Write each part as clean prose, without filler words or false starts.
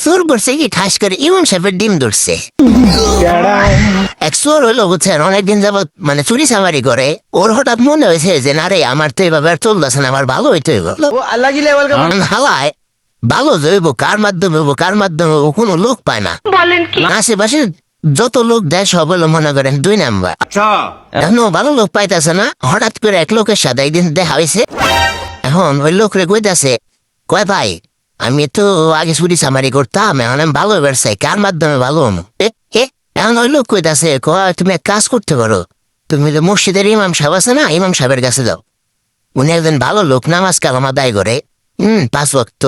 চোর করছে কি ঠাস করে ইমাম সাহেবের ডিম ধরছে। এক চোর হইলো বুঝছেন, অনেকদিন যাবত মানে চুরি চামারি করে। ওর হঠাৎ মনে হয়েছে যে না রে, আমার তো এভাবে আর চলতেছে না, আমার ভালো হইতে হইব। হালায় ভালো জৈব কার মাধ্যমে হবো, কার মাধ্যমে হবো, কোনো লোক পায় না। আশেপাশে যত লোক দেয় সব হলো মনে করেন 2 নাম্বার। এখনো ভালো লোক পাইতেছে না। হঠাৎ করে এক লোকের সাথে একদিন দেখা হয়েছে। এখন ওই লোকরে কইতাছে, কয় ভাই আমি তো আগে চুরি চামারি করতাম, এখন আমি ভালো বেড়াই, কার মাধ্যমে ভালো হম? এখন ওই লোক কইতাছে, কয় তুমি এক কাজ করতে পারো, তুমি তো মসজিদের ইমাম সাহেব আছে না, ইমাম সাহেবের কাছে যাও। উনি একজন ভালো লোক, নামাজ কালাম আদায় করে, 5 ওয়াক্ত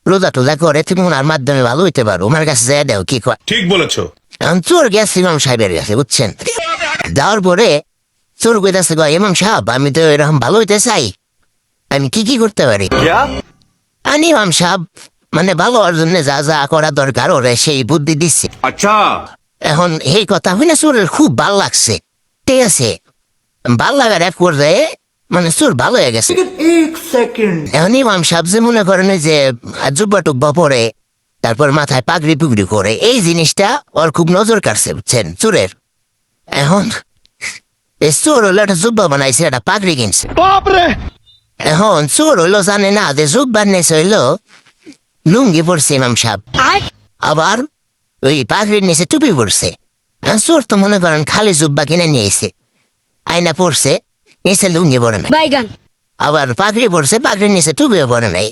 রোজা টোজা করে, তুমি ওনার মাধ্যমে ভালো হইতে পারো, ওনার কাছে যাই দেও। কি কয়? ঠিক বলেছো। এখন চোর গেছে ইমাম সাহেবের কাছে, বুঝছেন। যাওয়ার পরে চোর কইতাছে, কয় ইমাম সাহেব আমি তো এরকম ভালো হইতে চাই, আমি কি করতে পারি? আমি ইমাম সাহেব মানে ভালো হওয়ার জন্য যা যা করা দরকার ওরে সেই বুদ্ধি দিচ্ছে। আচ্ছা। এখন এই কথা হইনা চোরের খুব ভাল লাগছে। ঠিক আছে, ভাল লাগার এক পর্যায়ে মানে চোর ভালো হয়ে গেছে। এখন ইমাম সাহেব যে মনে করেন যে জুব্বা টুব্বা পরে, তারপর মাথায় পাগড়ি পুগড়ি করে, এই জিনিসটা ওর খুব নজর কাটছে, বুঝছেন, চোরের। এখন এই চোর হইলো একটা জুব্বা বানাইছে, একটা পাগড়ি কিনছে। এখন চোর হইলো জানে না যে জুব্বা নিয়েছে হইলো লুঙ্গি পরছে ইমাম সাহেব, আবার ওই পাগড়ির নিচে টুপি পরছে। চোর তো মনে করেন খালি জুব্বা কিনে নিয়েছে, আয়না পরছে, নিচে লুঙ্গি পরে নাই, আবার পাগড়ি পরছে, পাগড়ির নিচে টুপিও পরে নাই।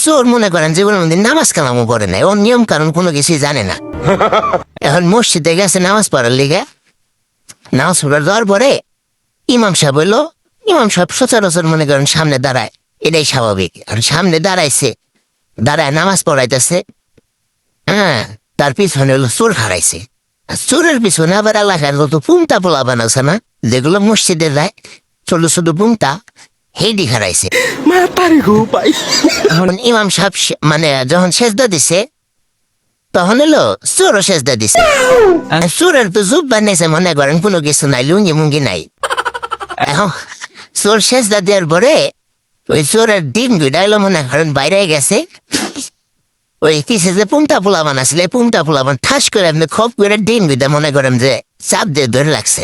চোর মনে করেন জীবনের মধ্যে নামাজ কালামও পড়ে নাই, ওর নিয়ম কারণ কোনো কিছুই জানে না। এখন মসজিদে গেছে নামাজ পড়ার লিগে, নামাজ পড়ার দেওয়ার পরে ইমাম সাহেব হইলো, ইমাম সাহেব সচরাচর মনে করেন সামনে দাঁড়ায়, এটাই স্বাভাবিক। আর সামনে দাঁড়াইছে, দাঁড়ায় নামাজ পড়াইতেছে, তার পিছনে হলো চোর হারাইছে। চোরের পিছনে আবার এলাকার যত পুংটা পোলা বানাচ্ছে না, যেগুলো মসজিদে যায় ছোট ছোট পুংটা, হেডি হারাইছে। ইমাম সাহেব মানে যখন সেজদা দিছে, তখন এলো চোরও সেজদা দিছে। চোরের তো জুব বানিয়েছে, মনে করেন কোনো কিছু নাই, লুঙ্গি মুঙ্গি নাই। এখন চোর সেজদা দেওয়ার পরে ওই চোরের ডিম দুইটা মনে করেন বাইরে গেছে। ওই পিছে যে পুংটা পোলা বানাছিল, এই পুংটা পোলা বান ঠাস করে আপনি খপ করে ডিম দুইটা মনে করেন যে চাপ দিয়ে ধরে লাগছে।